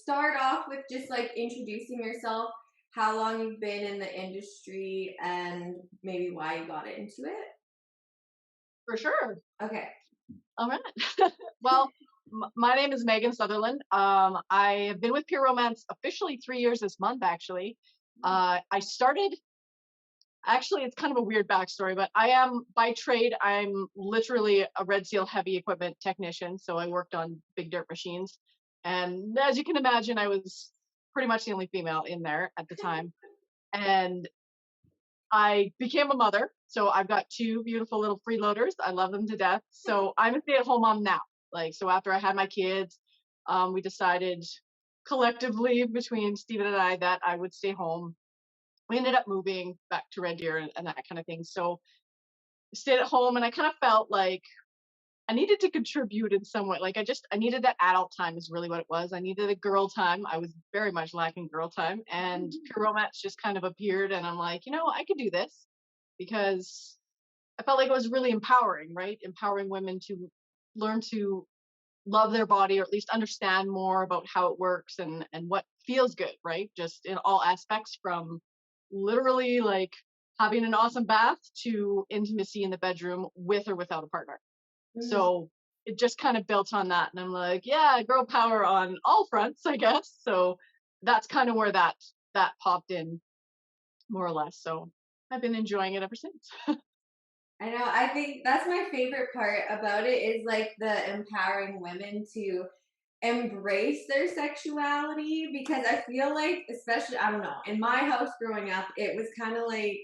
start off with just like introducing yourself, how long you've been in the industry, and maybe why you got into it? For sure. Okay. All right. Well, my name is Meaghan Sutherland. I have been with Pure Romance officially 3 years this month, actually. I started, actually, it's kind of a weird backstory, but I am by trade, I'm literally a Red Seal heavy equipment technician. So I worked on big dirt machines. And as you can imagine, I was pretty much the only female in there at the time. And I became a mother. So I've got two beautiful little freeloaders. I love them to death. So I'm a stay-at-home mom now. Like, so after I had my kids, we decided collectively between Stephen and I that I would stay home. We ended up moving back to Red Deer and that kind of thing. So stayed at home, and I kind of felt like I needed to contribute in some way. Like I needed that adult time is really what it was. I needed a girl time. I was very much lacking girl time, and Pure Romance just kind of appeared, and I'm like, I could do this because I felt like it was really empowering, right? Empowering women to learn to love their body, or at least understand more about how it works and what feels good, right? Just in all aspects, from literally like having an awesome bath to intimacy in the bedroom with or without a partner. Mhm. So it just kind of built on that. And I'm like, yeah, girl power on all fronts, I guess. So that's kind of where that popped in, more or less. So I've been enjoying it ever since. I know. I think that's my favorite part about it is like the empowering women to embrace their sexuality, because I feel like, especially, I don't know, in my house growing up, it was kind of like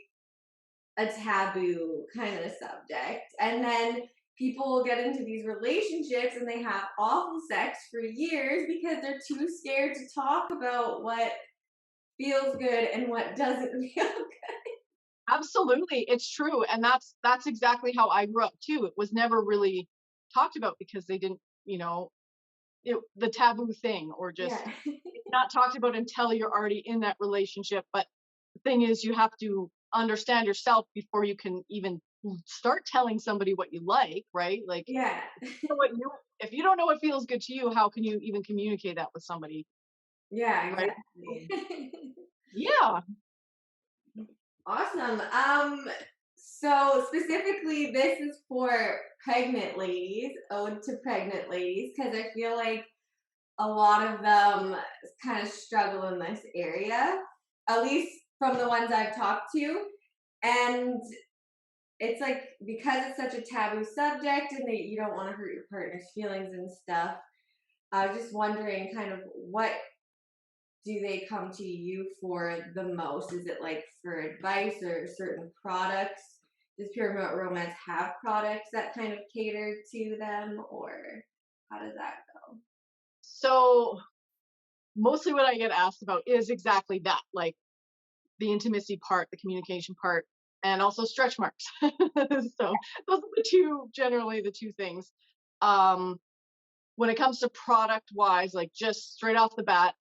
a taboo kind of subject. And then people will get into these relationships and they have awful sex for years because they're too scared to talk about what feels good and what doesn't feel good. Absolutely, it's true, and that's exactly how I grew up too. It was never really talked about because they didn't, the taboo thing, or just Yeah. not talked about until you're already in that relationship. But the thing is, you have to understand yourself before you can even start telling somebody what you like, right? Like, Yeah. what you if you don't know what feels good to you, how can you even communicate that with somebody, Yeah, right? So, exactly. yeah. Awesome. So specifically, this is for pregnant ladies, ode to pregnant ladies, because I feel like a lot of them kind of struggle in this area, at least from the ones I've talked to. And it's like, because it's such a taboo subject and you don't want to hurt your partner's feelings and stuff. I was just wondering, kind of, what do they come to you for the most? Is it like for advice or certain products? Does Pure Romance have products that kind of cater to them, or how does that go? So mostly what I get asked about is exactly that, like the intimacy part, the communication part, and also stretch marks. So those are generally the two things. Um, when it comes to product wise, like just straight off the bat,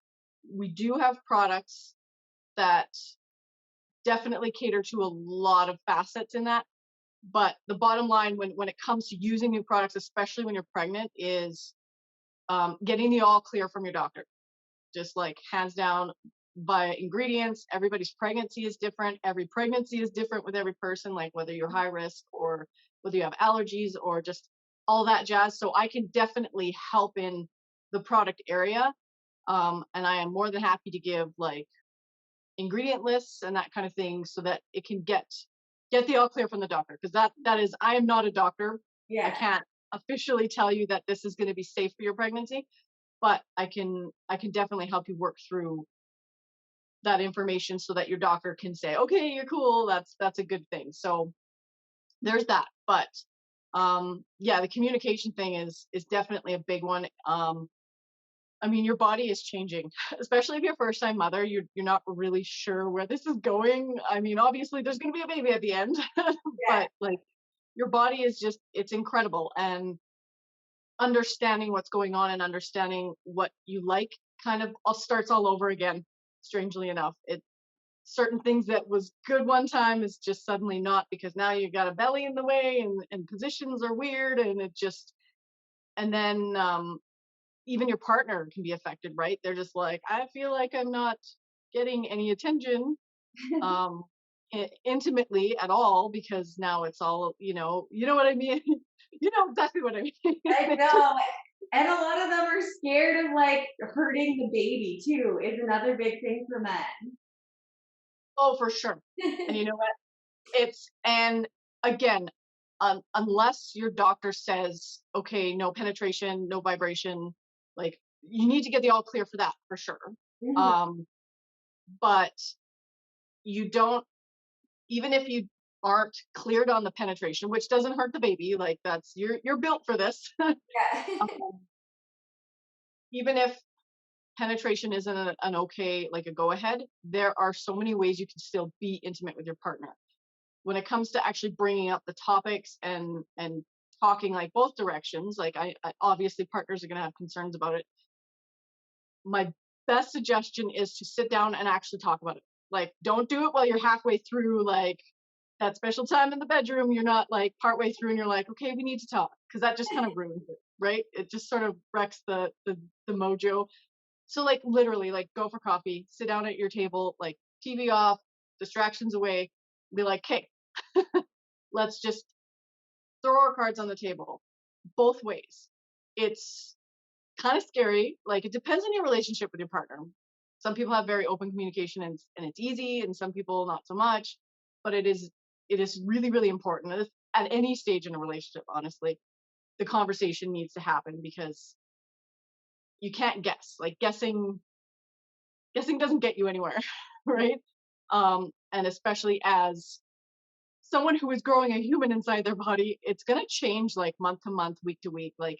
we do have products that definitely cater to a lot of facets in that. But the bottom line, when it comes to using new products, especially when you're pregnant, is getting the all clear from your doctor. Just like hands down, by ingredients. Everybody's pregnancy is different. Every pregnancy is different with every person, like whether you're high risk or whether you have allergies or just all that jazz. So I can definitely help in the product area. And I am more than happy to give like ingredient lists and that kind of thing so that it can get the all clear from the doctor. Because that is, I am not a doctor. I Yeah. can't officially tell you that this is going to be safe for your pregnancy, but I can definitely help you work through that information so that your doctor can say, okay, you're cool, that's a good thing. So there's that. But yeah, the communication thing is definitely a big one. I mean, your body is changing, especially if you're a first time mother. You're not really sure where this is going. I mean, obviously there's going to be a baby at the end, Yeah. but like your body is just, it's incredible. And understanding what's going on and understanding what you like kind of all starts all over again, strangely enough. It certain things that was good one time is just suddenly not, because now you got a belly in the way, and positions are weird, and it just, and then even your partner can be affected, right? They're just like, I feel like I'm not getting any attention um intimately at all, because now it's all, you know what I mean. You know exactly what I mean. I It's just, know. And a lot of them are scared of like hurting the baby too, is another big thing for men. oh, for sure. And you know what, and again, unless your doctor says, okay, no penetration, no vibration, like, you need to get the all clear for that for sure. Mhm. um but you don't, even if you aren't cleared on the penetration, which doesn't hurt the baby, like, that's, you're built for this. Yeah. um, even if penetration isn't an okay, like a go ahead, there are so many ways you can still be intimate with your partner. When it comes to actually bringing up the topics and talking like both directions, like, I obviously partners are going to have concerns about it. My best suggestion is to sit down and actually talk about it. Like, don't do it while you're halfway through, like, that special time in the bedroom. You're not like partway through and you're like, okay, we need to talk, because that just kind of ruins it, right? It just sort of wrecks the mojo. So, like, literally, like, go for coffee, sit down at your table, like, TV off, distractions away, be like, okay, let's just throw our cards on the table both ways. It's kind of scary. Like, it depends on your relationship with your partner. Some people have very open communication, and it's easy, and some people not so much. But it is really, really important at any stage in a relationship. Honestly, the conversation needs to happen, because you can't guess. Like, guessing doesn't get you anywhere, right? And especially as someone who is growing a human inside their body, it's gonna change like month to month, week to week. Like,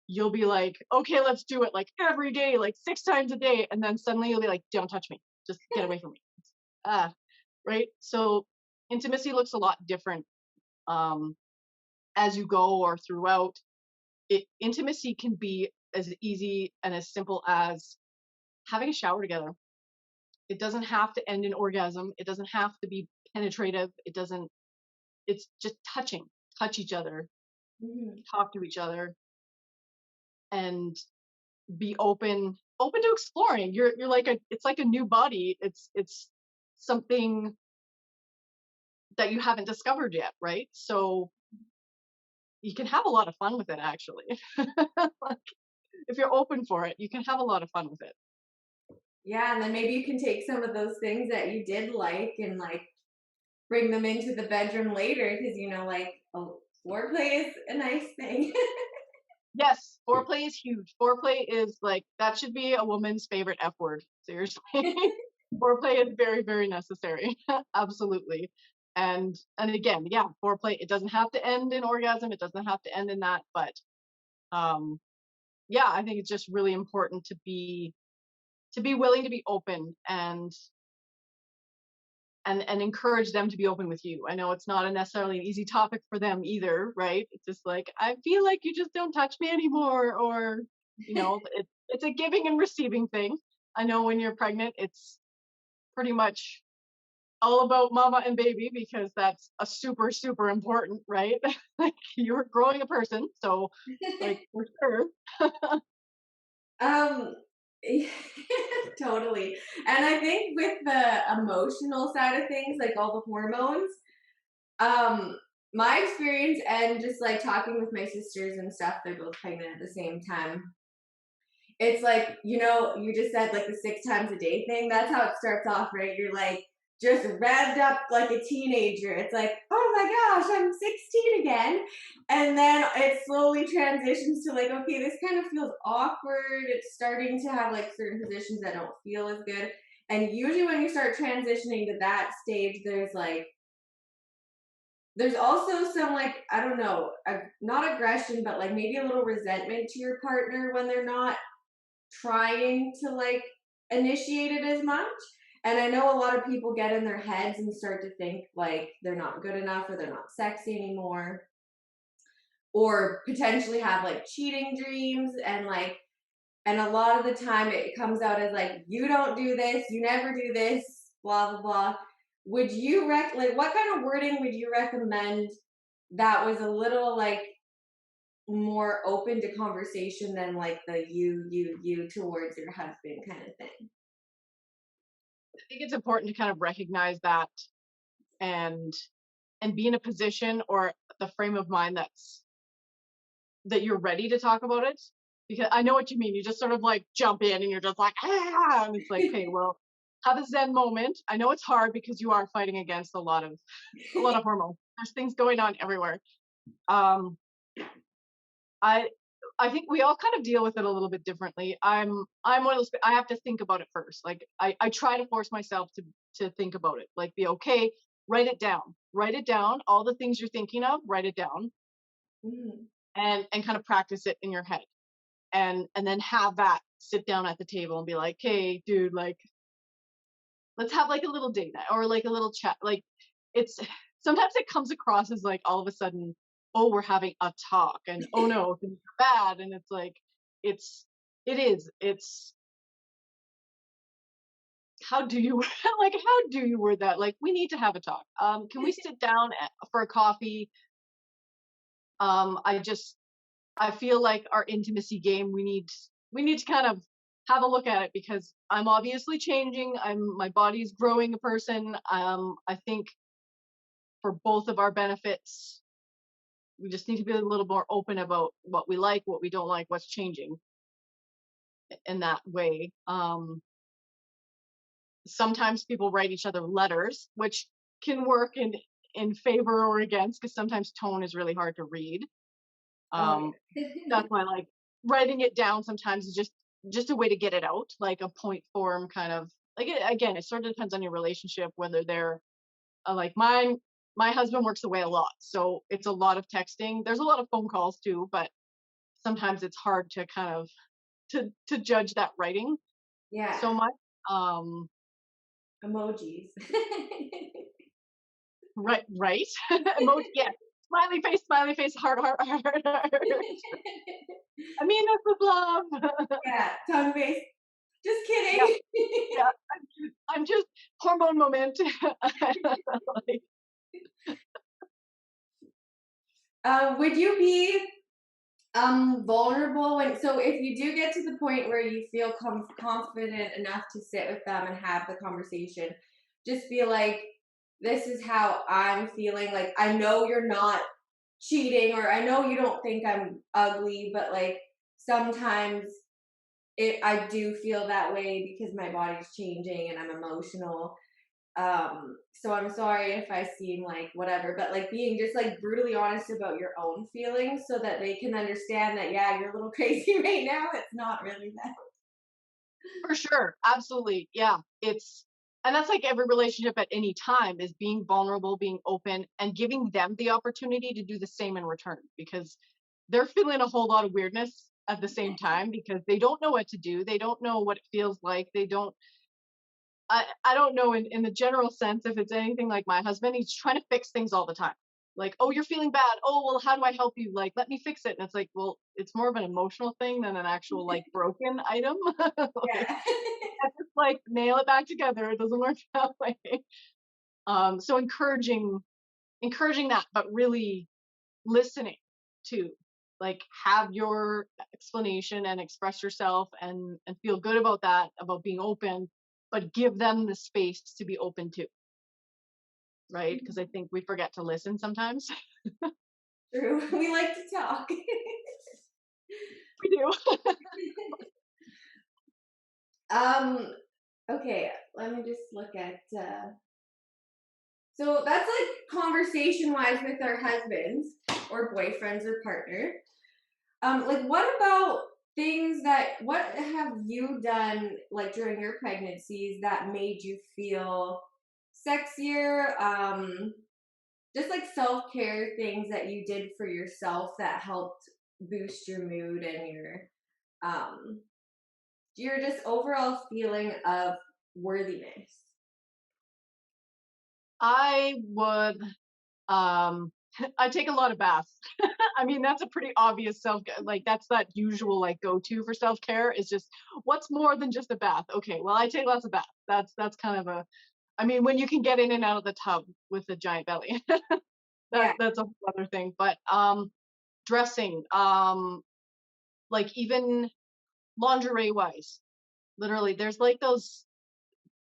you'll be like, okay, let's do it like every day, like 6 times a day, and then suddenly you'll be like, don't touch me, just get away from me. Ah, right. So intimacy looks a lot different um, as you go or throughout. Intimacy can be as easy and as simple as having a shower together. It doesn't have to end in orgasm. It doesn't have to be penetrative. It doesn't. It's just touching, touch each other, Mhm. talk to each other, and be open to exploring. You're like a it's like a new body. It's something that you haven't discovered yet, right? So you can have a lot of fun with it, actually. Like, if you're open for it, you can have a lot of fun with it. Yeah, and then maybe you can take some of those things that you did like and like bring them into the bedroom later because like foreplay is a nice thing. Yes, foreplay is huge. Foreplay is like, that should be a woman's favorite F word. Seriously. Foreplay is very, very necessary. Absolutely. And again, yeah, foreplay, it doesn't have to end in orgasm. It doesn't have to end in that, but um yeah, I think it's just really important to be willing to be open and encourage them to be open with you. I know it's not a necessarily an easy topic for them either, right? It's just like, I feel like you just don't touch me anymore, or it's a giving and receiving thing. I know when you're pregnant, it's pretty much all about mama and baby, because that's a super, super important, right? Like, you're growing a person, so, like, for sure. um totally. And I think with the emotional side of things, like all the hormones, um my experience and just like talking with my sisters and stuff, they're both pregnant at the same time. It's like, you just said like the 6 times a day thing. That's how it starts off, right? You're like just revved up like a teenager. It's like, oh my gosh, I'm 16 again. And then it slowly transitions to like, okay, this kind of feels awkward. It's starting to have like certain positions that don't feel as good. And usually when you start transitioning to that stage, there's also some like, I don't know, not aggression, but like maybe a little resentment to your partner when they're not trying to like initiate it as much. And I know a lot of people get in their heads and start to think like they're not good enough or they're not sexy anymore, or potentially have like cheating dreams and a lot of the time it comes out as like, you don't do this, you never do this, blah blah blah. Would you like what kind of wording would you recommend that was a little like more open to conversation than like the you towards your husband kind of thing. I think it's important to kind of recognize that and be in a position or the frame of mind that you're ready to talk about it, because I know what you mean. You just sort of like jump in and you're just like, ah, and it's like, okay, well, have a zen moment. I know it's hard because you are fighting against a lot of hormones. There's things going on everywhere. Um, I I think we all kind of deal with it a little bit differently. I'm one of those. I have to think about it first. Like I try to force myself to think about it. Like be okay. Write it down. Write it down. All the things you're thinking of. Write it down Mhm. and kind of practice it in your head. And then have that sit down at the table and be like, hey, dude, like let's have like a little date night or like a little chat. Like it's sometimes it comes across as like all of a sudden, oh, we're having a talk and oh no, things are bad. And it's like it's it's how do you like how do you word that? Like we need to have a talk. Can we sit down for a coffee? I just I feel like our intimacy game, we need to kind of have a look at it because I'm obviously changing. My body's growing a person. I think for both of our benefits, we just need to be a little more open about what we like, what we don't like, what's changing in that way. Sometimes people write each other letters, which can work in favor or against because sometimes tone is really hard to read. Oh Um, yeah. that's why like writing it down sometimes is just a way to get it out, like a point form kind of like again, it sort of depends on your relationship whether they're like mine. My husband works away a lot, so it's a lot of texting. There's a lot of phone calls too, but sometimes it's hard to kind of to judge that writing Yeah. so much. Um, Emojis. right, emoji, yeah, smiley face, heart, heart, heart, heart. I mean, this is love. Yeah, tongue based. Just Yeah, kidding. yeah. I'm just hormone moment. Like, Would you be vulnerable when, so if you do get to the point where you feel confident enough to sit with them and have the conversation, just feel like this is how I'm feeling, like I know you're not cheating or I know you don't think I'm ugly, but like sometimes I do feel that way because my body's changing and I'm emotional. So I'm sorry if I seem like whatever, but like being just like brutally honest about your own feelings so that they can understand that yeah, you're a little crazy right now. It's not really that. for sure, absolutely, yeah. It's and that's like every relationship at any time is being vulnerable, being open, and giving them the opportunity to do the same in return because they're feeling a whole lot of weirdness at the same time because they don't know what to do. They don't know what it feels like. They don't I don't know in the general sense if it's anything like my husband, he's trying to fix things all the time. Like, oh, you're feeling bad. Oh, well, how do I help you? Like, let me fix it. And it's like, well, it's more of an emotional thing than an actual like broken item. Like, Yeah. let's just like nail it back together. It doesn't work that way. So encouraging that, but really listening to like have your explanation and express yourself and feel good about that, about being open, but give them the space to be open to, right? Because I think we forget to listen sometimes. True. We like to talk. We do. um okay, let me just look at so that's like conversation wise with our husbands or boyfriends or partner. Like what about things that what have you done like during your pregnancies that made you feel sexier? Just like self-care things that you did for yourself that helped boost your mood and um your just overall feeling of worthiness. I would I take a lot of baths. I mean, that's a pretty obvious self like that's that usual like go-to for self-care is just what's more than just a bath? Okay, well, I take lots of baths. That's kind of a I mean, when you can get in and out of the tub with a giant belly. Yeah. That's a whole other thing. But dressing, like even lingerie wise. Literally, there's like those.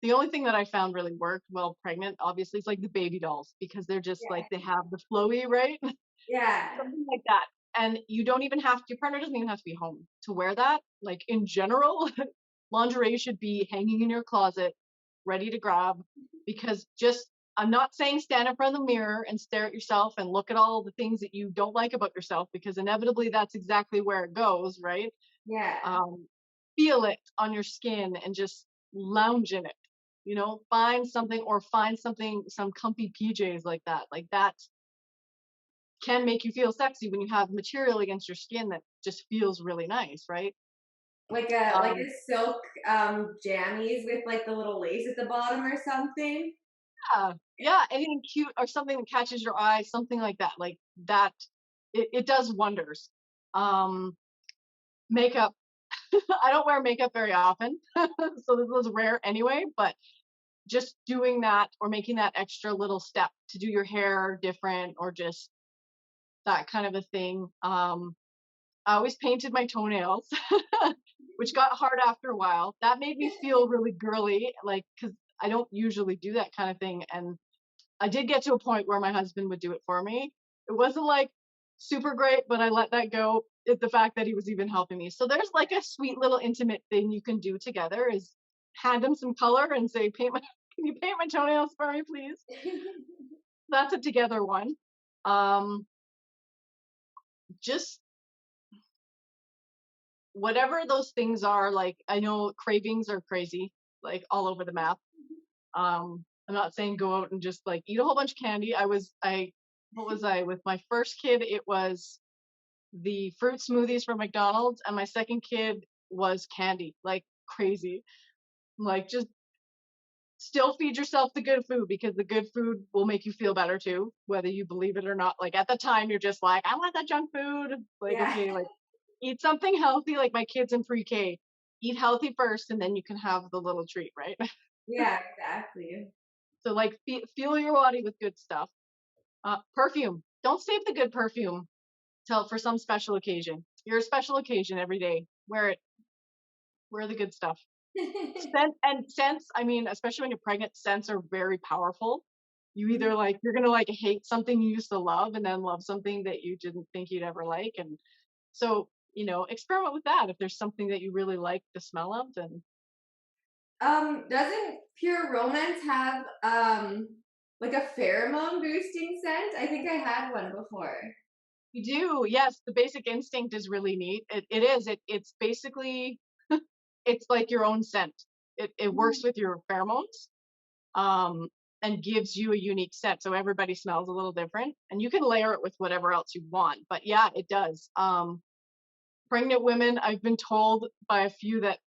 The only thing that I found really worked while pregnant, obviously, is like the baby dolls because they're just like they have the flowy, right? Yeah. Something like that. And you don't even have your partner doesn't even have to be home to wear that. Like in general, lingerie should be hanging in your closet, ready to grab, because just I'm not saying stand in front of the mirror and stare at yourself and look at all the things that you don't like about yourself, because inevitably that's exactly where it goes, right? Yeah. Um, feel it on your skin and just lounge in it. Find something, some comfy PJs like that. Like that can make you feel sexy when you have material against your skin that just feels really nice, right? Like a Um, silk jammies with like the little lace at the bottom or something. yeah, yeah, anything cute or something that catches your eye, something like that. Like that, it does wonders. Um, makeup. I don't wear makeup very often, so this was rare anyway. But just doing that or making that extra little step to do your hair different or just that kind of a thing. I always painted my toenails, which got hard after a while. That made me feel really girly, like, because I don't usually do that kind of thing. And I did get to a point where my husband would do it for me. It wasn't like super great, but I let that go. The fact that he was even helping me. So there's like a sweet little intimate thing you can do together is hand him some color and say, can you paint my toenails for me, please? That's a together one. Um, just whatever those things are, like I know cravings are crazy, like all over the map. I'm not saying go out and just like eat a whole bunch of candy. I what was I with my first kid? It was the fruit smoothies from McDonald's, and my second kid was candy, like crazy. Like just still feed yourself the good food because the good food will make you feel better too, whether you believe it or not. Like at the time, you're just like, I want that junk food. Like Yeah. okay, like eat something healthy, like my kids in pre-K. Eat healthy first, and then you can have the little treat, right? Yeah, exactly. So, like, fuel your body with good stuff. Perfume. Don't save the good perfume till for some special occasion. Your special occasion every day. Wear it. Wear the good stuff. Scents. I mean, especially when you're pregnant, scents are very powerful. You either like you're gonna like hate something you used to love, and then love something that you didn't think you'd ever like, and so experiment with that. If there's something that you really like the smell of, then Doesn't Pure Romance have like a pheromone boosting scent? I think I had one before. you do. Yes, the basic instinct is really neat. It is. It's basically it's like your own scent. It works Mhm. with your pheromones, um, and gives you a unique scent. So everybody smells a little different, and you can layer it with whatever else you want. But yeah, it does. Pregnant women, I've been told by a few that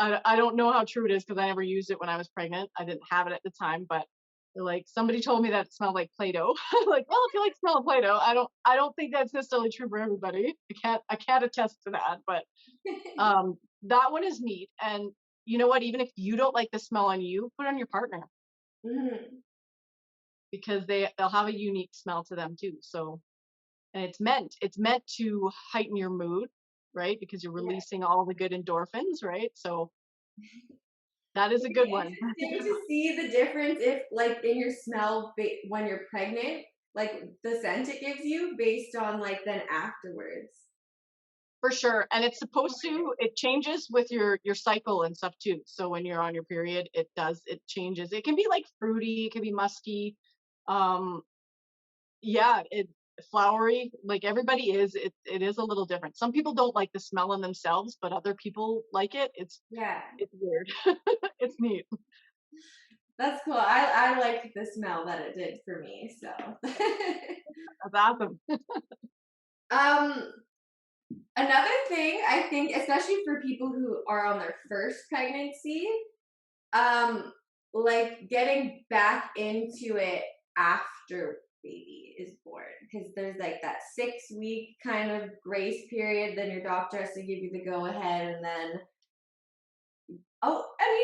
I don't know how true it is because I never used it when I was pregnant. I didn't have it at the time, but like somebody told me that it smelled like Play-Doh. Like, well, if you like smell of Play-Doh, I don't think that's necessarily true for everybody. I can't attest to that, but that one is neat. And you know what? Even if you don't like the smell on you, put it on your partner Mhm. because they'll have a unique smell to them too. So and it's meant to heighten your mood, right? Because you're Yeah. releasing all the good endorphins, right? So that is a It'd good be one. interesting to see the difference if, like, in your smell when you're pregnant, like the scent it gives you based on like then afterwards. For sure. And it's supposed to it changes with your cycle and stuff too. So when you're on your period, it changes. It can be like fruity, it can be musky. Um yeah, it flowery, like everybody is it is a little different. Some people don't like the smell in themselves, but other people like it. Yeah, It's weird. It's neat. that's cool. I liked the smell that it did for me. So, That's awesome. um, another thing I think, especially for people who are on their first pregnancy, um, like getting back into it after baby is born, because there's like that 6 week kind of grace period. Then your doctor has to give you the go ahead, and then I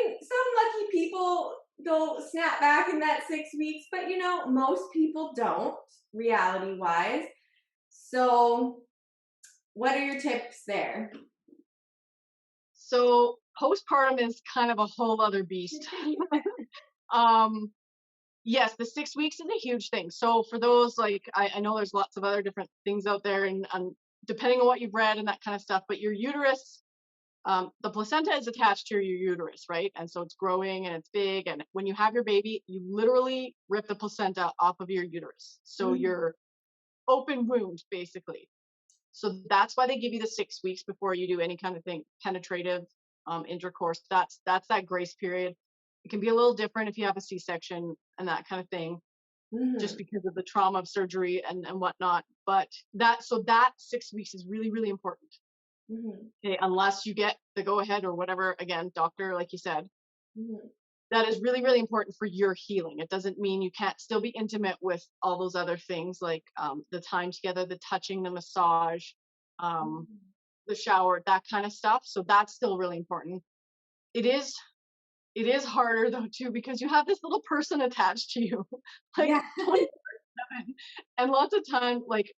mean, some lucky people go snap back in that 6 weeks, but most people don't, reality wise. So what are your tips there? So postpartum is kind of a whole other beast. um, yes, the 6 weeks is a huge thing. So for those, like, I know there's lots of other different things out there, and depending on what you've read and that kind of stuff, but your uterus, the placenta is attached to your uterus, right? And so it's growing and it's big. And when you have your baby, you literally rip the placenta off of your uterus. So Mhm, you're open wound, basically. So that's why they give you the 6 weeks before you do any kind of thing, penetrative intercourse. That's that grace period. It can be a little different if you have a C-section and that kind of thing, just mhm, because of the trauma of surgery and whatnot. But that 6 weeks is really, really important. mhm, Okay, unless you get the go ahead or whatever, again, doctor, like you said, mhm. that is really, really important for your healing. It doesn't mean you can't still be intimate with all those other things, like the time together, the touching, the massage, um, Mhm. the shower, that kind of stuff. So that's still really important. It is it is harder though too, because you have this little person attached to you like Yeah. 24/7. And lots of time, like,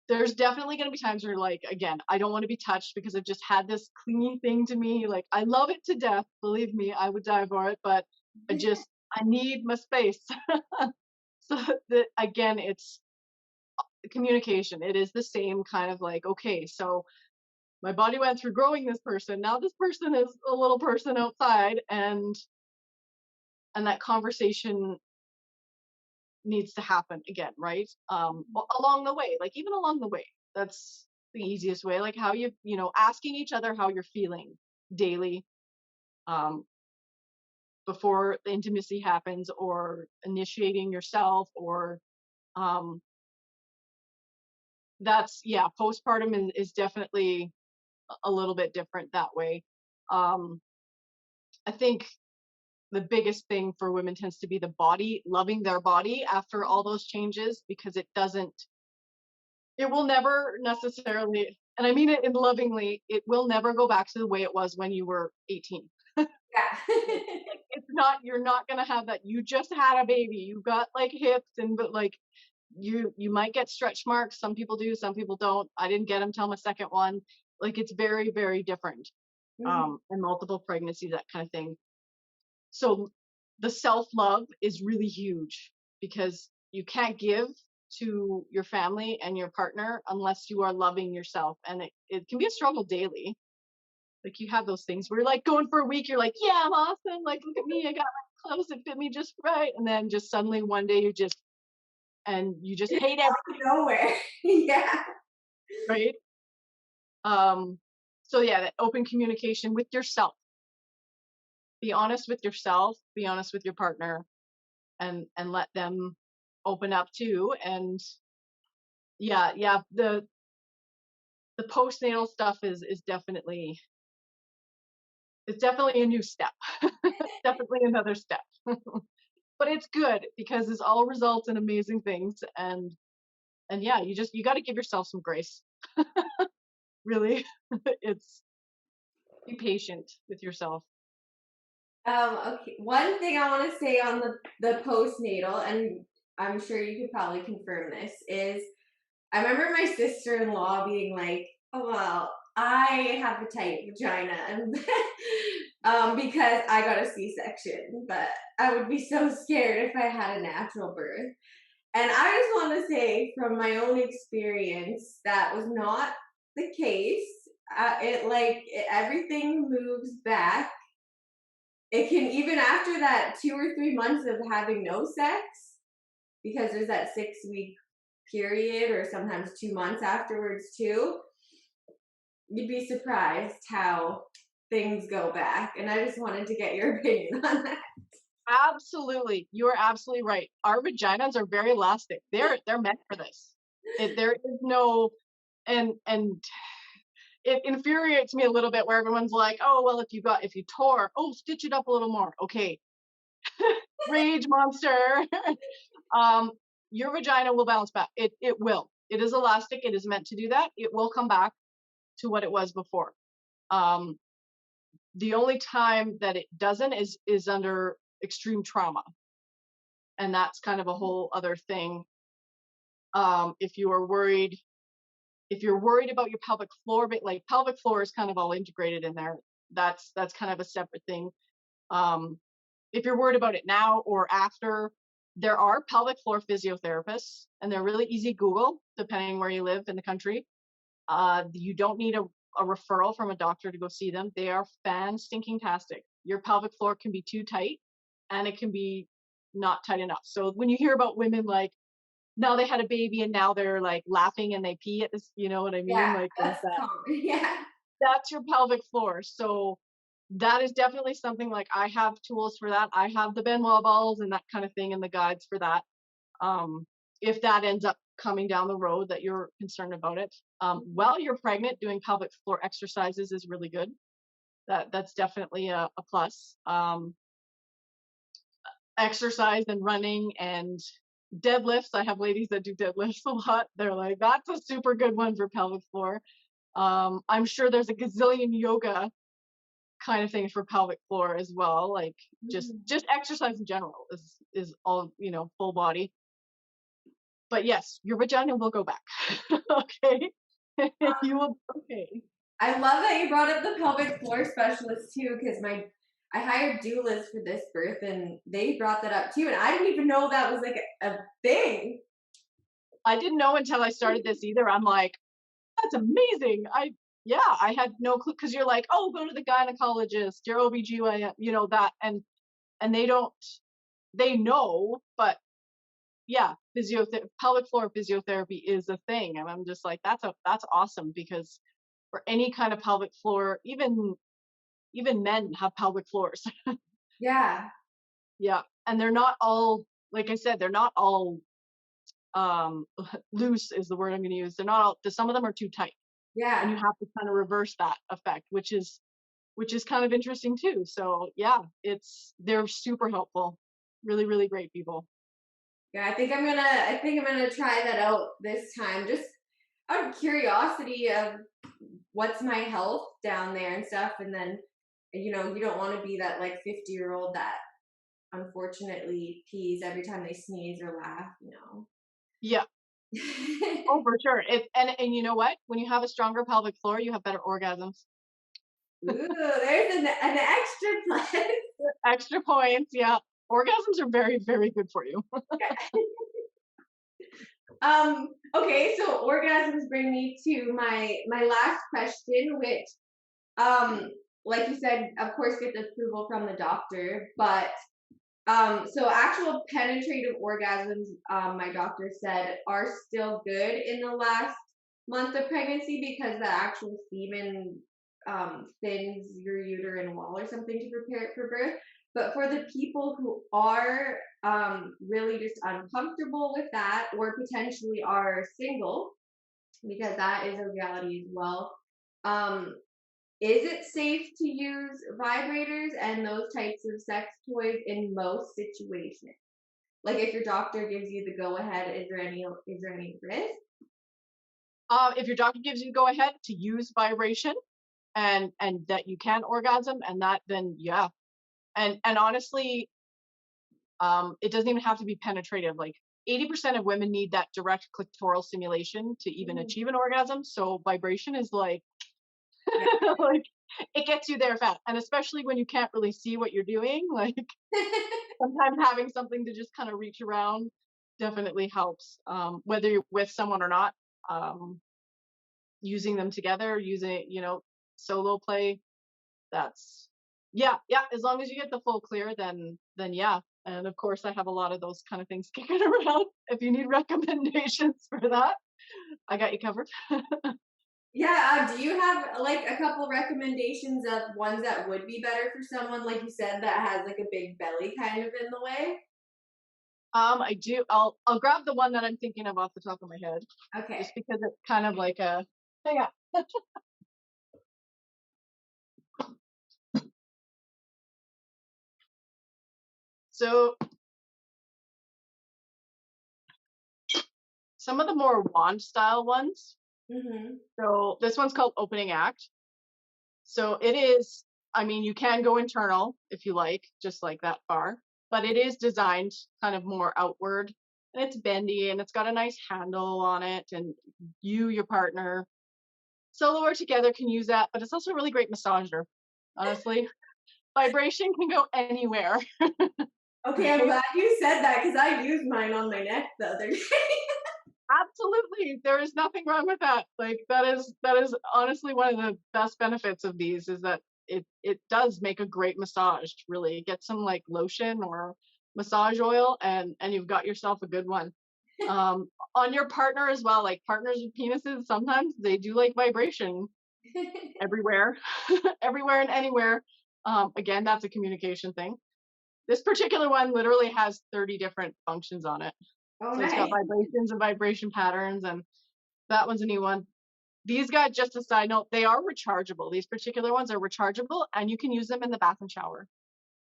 there's definitely going to be times where, like, again, I don't want to be touched because I've just had this clingy thing to me. Like, I love it to death, believe me, I would die for it, but I need my space. So that, again, it's communication. It is the same kind of like, okay, so my body went through growing this person. Now this person is a little person outside, and that conversation needs to happen again, right? Along the way, like, even along the way, that's the easiest way. Like, how asking each other how you're feeling daily, um, before the intimacy happens, or initiating yourself, or um, that's, yeah, postpartum is definitely a little bit different that way. Um, I think the biggest thing for women tends to be the body, loving their body after all those changes, because it will never necessarily, and I mean it in lovingly, it will never go back to the way it was when you were 18. Yeah. It's not, you're not going to have that. You just had a baby. You've got like hips, and but like, you might get stretch marks. Some people do, some people don't. I didn't get them till my second one. Like, it's very, very different. Mhm, And multiple pregnancies, that kind of thing. So the self-love is really huge, because you can't give to your family and your partner unless you are loving yourself, and it can be a struggle daily. Like, you have those things where you're like going for a week, you're like, yeah, I'm awesome, like, look at me, I got my clothes that fit me just right, and then just suddenly one day you just hate everything, nowhere. Yeah. right? um so yeah, that open communication with yourself. Be honest with yourself, be honest with your partner, and let them open up too. And yeah, yeah, the postnatal stuff is definitely, it's definitely a new step. It's definitely another step. But it's good because this all results in amazing things. And yeah, you got to give yourself some grace, really. It's, be patient with yourself. Okay. One thing I want to say on the postnatal, and I'm sure you could probably confirm this, is I remember my sister-in-law being like, "Oh well, I have a tight vagina, and because I got a C-section, but I would be so scared if I had a natural birth." And I just want to say, from my own experience, that was not the case. Everything moves back. It can, even after that 2 or 3 months of having no sex, because there's that 6 week period, or sometimes 2 months afterwards too. You'd be surprised how things go back. And I just wanted to get your opinion on that. Absolutely, you are absolutely right. Our vaginas are very elastic. They're meant for this. There is no, and it infuriates me a little bit where everyone's like, oh well, if you tore, oh, stitch it up a little more. Okay, rage monster. um, your vagina will bounce back. It will. It is elastic. It is meant to do that. It will come back to what it was before. Um, the only time that it doesn't is under extreme trauma, and that's kind of a whole other thing. If you are worried, If you're worried about your pelvic floor, but like pelvic floor is kind of all integrated in there. That's kind of a separate thing. Um, if you're worried about it now or after, there are pelvic floor physiotherapists, and they're really easy Google, depending where you live in the country. You don't need a referral from a doctor to go see them. They are fan stinking tastic. Your pelvic floor can be too tight, and it can be not tight enough. So when you hear about women like now they had a baby and now they're like laughing and they pee at this, you know what I mean? Yeah, Like there's that's that. common. Yeah. That's your pelvic floor. So that is definitely something like I have tools for that. I have the Benoit balls and that kind of thing and the guides for that. Um, if that ends up coming down the road that you're concerned about it. While you're pregnant, doing pelvic floor exercises is really good. That's definitely a plus. Exercise and running and deadlifts. I have ladies that do deadlifts a lot. They're like, that's a super good one for pelvic floor. I'm sure there's a gazillion yoga kind of things for pelvic floor as well. Like Mhm. just exercise in general is all, full body. But yes, your vagina will go back. Okay. You will okay. I love that you brought up the pelvic floor specialist too, because my I hired doulas for this birth, and they brought that up too, and I didn't even know that was like a thing. I didn't know until I started this either. I'm like, that's amazing. I had no clue because you're like, oh, go to the gynecologist, your OBGYN, that and they know, but yeah, pelvic floor physiotherapy is a thing. And I'm just like, that's awesome because for any kind of pelvic floor, even men have pelvic floors. Yeah, Yeah. And they're not all, like I said, they're not all um loose is the word I'm gonna use. They're not all some of them are too tight. And you yeah, have to kind of reverse that effect, which is kind of interesting too. So yeah, they're super helpful. Really, really great people. yeah. I think I'm gonna try that out this time, just out of curiosity of what's my health down there and stuff, and then you don't want to be that like 50-year-old that unfortunately pees every time they sneeze or laugh. Yeah. Oh, for sure. And you know what? When you have a stronger pelvic floor, you have better orgasms. Ooh, there's an extra plus. Extra points. Yeah. Orgasms are very, very good for you. Okay, so orgasms bring me to my last question, which, um, like you said, of course, get the approval from the doctor, but so actual penetrative orgasms, my doctor said, are still good in the last month of pregnancy because the actual semen thins your uterine wall or something to prepare it for birth. But for the people who are really just uncomfortable with that or potentially are single, because that is a reality as well, um, is it safe to use vibrators and those types of sex toys in most situations? Like if your doctor gives you the go ahead, is there any risk? If your doctor gives you the go ahead to use vibration and that you can orgasm and that, then yeah. And honestly, it doesn't even have to be penetrative. Like 80% of women need that direct clitoral stimulation to even Mm, achieve an orgasm. So vibration is like, yeah. like it gets you there fast. And especially when you can't really see what you're doing, like sometimes having something to just kind of reach around definitely helps. Whether you're with someone or not, um, using them together, using, solo play, that's yeah, yeah, as long as you get the full clear, then yeah. And of course I have a lot of those kind of things kicking around. If you need recommendations for that, I got you covered. Yeah, do you have like a couple recommendations of ones that would be better for someone, like you said, that has like a big belly kind of in the way? I do. I'll grab the one that I'm thinking of off the top of my head, Okay. just because it's kind of like a yeah. So some of the more wand style ones. Mm-hmm. So this one's called Opening Act. So it is, I mean, you can go internal if you like, just like that far, but it is designed kind of more outward. and it's bendy and it's got a nice handle on it, and you, your partner, solo or together can use that, but it's also a really great massager. Honestly, vibration can go anywhere, Okay, I'm right? glad you said that because I used mine on my neck the other day. Absolutely. There is nothing wrong with that. Like that is honestly one of the best benefits of these is that it does make a great massage, really. Get some like lotion or massage oil and you've got yourself a good one. On your partner as well, like partners with penises, sometimes they do like vibration everywhere, everywhere and anywhere. Again, that's a communication thing. This particular one literally has 30 different functions on it. Oh, So it's got nice. vibrations and vibration patterns, and that one's a new one. These guys, just a side note, they are rechargeable. These particular ones are rechargeable, and you can use them in the bath and shower.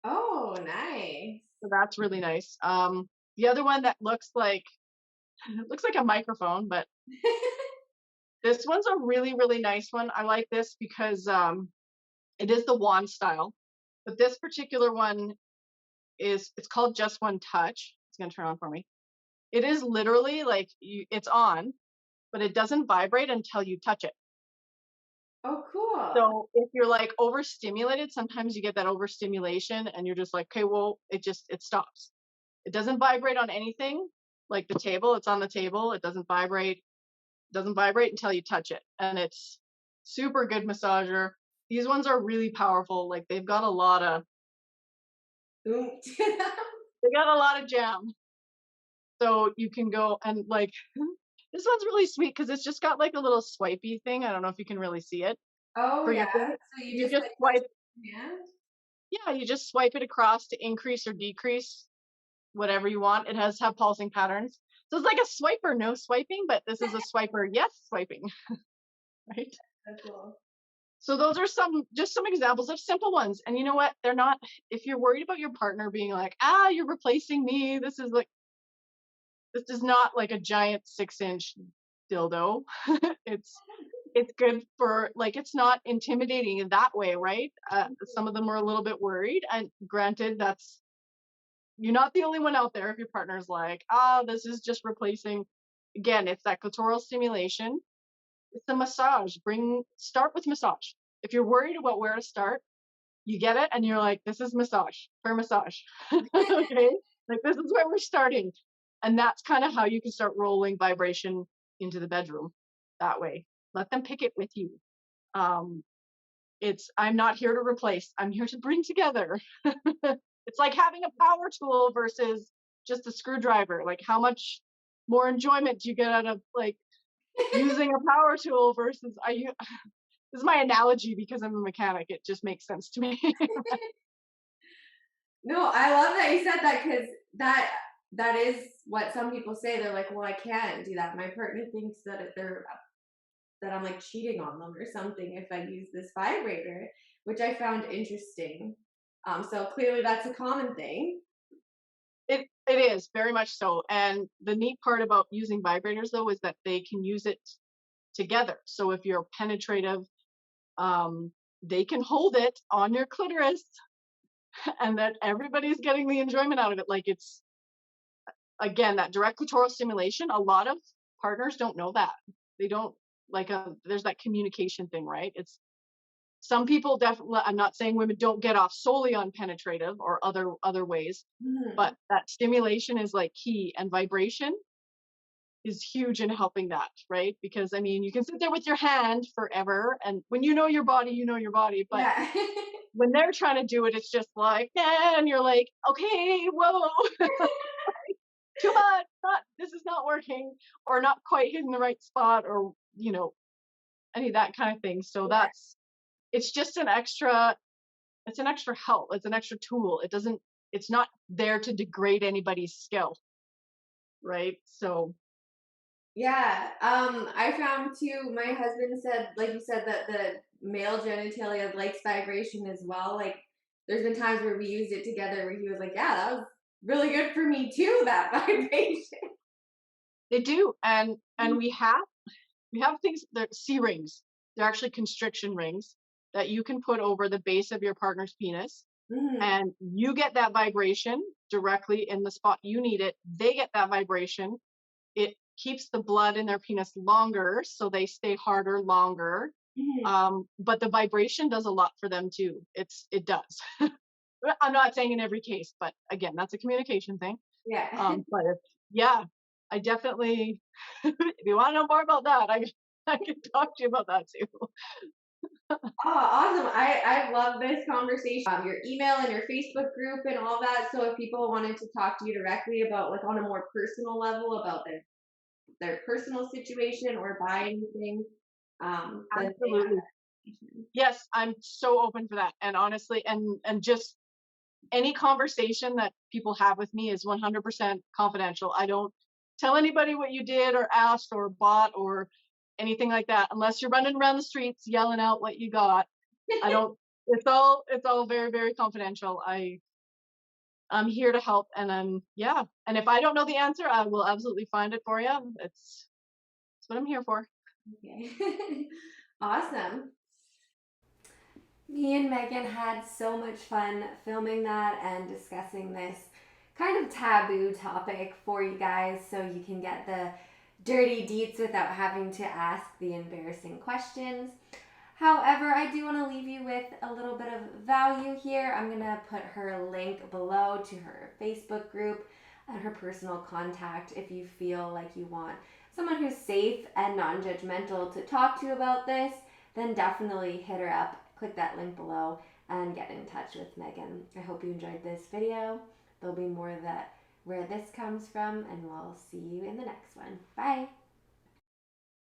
Oh, nice. So that's really nice. The other one that looks like it looks like a microphone, but this one's a really really nice one. I like this because it is the wand style, but this particular one is it's called Just One Touch. It's gonna turn on for me. It is literally like it's on, but it doesn't vibrate until you touch it. Oh, cool. So if you're like overstimulated, sometimes you get that overstimulation and you're just like, okay, well, it stops. It doesn't vibrate on anything like the table. It's on the table. It doesn't vibrate until you touch it. And it's super good massager. These ones are really powerful. Like Oom. they got a lot of jam. So you can go and like this one's really sweet because it's just got like a little swipey thing. I don't know if you can really see it Oh, for yeah. your finger. So you You just, just like, touch swipe, it with your hand? yeah, you just swipe it across to increase or decrease whatever you want. It has have pulsing patterns. So it's like a swiper, no swiping, but this is a swiper, yes, swiping, right? So cool. So those are some examples of simple ones. And you know what? They're not, if you're worried about your partner being like, you're replacing me, this is not like a giant 6-inch dildo. it's it's good for like it's not intimidating in that way, right? Some of them are a little bit worried, and granted, that's you're not the only one out there. If your partner's like, this is just replacing, again, it's that clitoral stimulation. It's the massage. Start with massage. If you're worried about where to start, you get it, and you're like, this is massage for massage. Okay, like this is where we're starting, and that's kind of how you can start rolling vibration into the bedroom. That way, let them pick it with you. Um, it's I'm not here to replace. I'm here to bring together. It's like having a power tool versus just a screwdriver. Like how much more enjoyment do you get out of like using a power tool versus this is my analogy because I'm a mechanic. It just makes sense to me. No, I love that you said that because that is what some people say. They're like, "Well, I can't do that. My partner thinks that I'm like cheating on them or something if I use this vibrator," which I found interesting. So clearly that's a common thing. It is very much so. And the neat part about using vibrators though is that they can use it together. So if you're penetrative, um, they can hold it on your clitoris and that everybody's getting the enjoyment out of it. Like it's again that direct clitoral stimulation. A lot of partners don't know that. They don't like there's that communication thing, right? It's some people definitely, I'm not saying women don't get off solely on penetrative or other ways, but Mhm. that stimulation is like key, and vibration is huge in helping that, right? Because I mean, you can sit there with your hand forever, and when you know your body, but Yeah. when they're trying to do it, it's just like, and you're like, okay, whoa, too much, not this is not working, or not quite hitting the right spot, or any of that kind of thing. So Yeah. it's just it's an extra help. It's an extra tool. It's not there to degrade anybody's skill, right? So Yeah. I found too, my husband said, like you said, that the male genitalia likes vibration as well. Like there's been times where we used it together where he was like, "Yeah, that was really good for me too, that vibration." they do. And we have things that C rings. They're actually constriction rings that you can put over the base of your partner's penis, Mhm. and you get that vibration directly in the spot you need it, they get that vibration. It keeps the blood in their penis longer, so they stay harder longer. Mhm. But the vibration does a lot for them too. It does. I'm not saying in every case, but again, that's a communication thing. Yeah. But yeah, I definitely, if you want to know more about that, I can talk to you about that too. Oh, awesome. I love this conversation. Your email and your Facebook group and all that. So if people wanted to talk to you directly about like on a more personal level about their personal situation or buy anything, then they have Absolutely. that information. Yes, I'm so open for that. And honestly, and just any conversation that people have with me is 100% confidential. I don't tell anybody what you did or asked or bought or anything like that unless you're running around the streets yelling out what you got. I don't it's all very very confidential. I'm here to help, and yeah, and if I don't know the answer, I will absolutely find it for you. It's what I'm here for. Okay. Awesome. Me and Megan had so much fun filming that and discussing this kind of taboo topic for you guys so you can get the dirty deets without having to ask the embarrassing questions. However, I do want to leave you with a little bit of value here. I'm going to put her link below to her Facebook group and her personal contact if you feel like you want someone who's safe and non judgmental to talk to you about this, then definitely hit her up. Click that link below and get in touch with Megan. I hope you enjoyed this video. There'll be more that where this comes from, and we'll see you in the next one. Bye.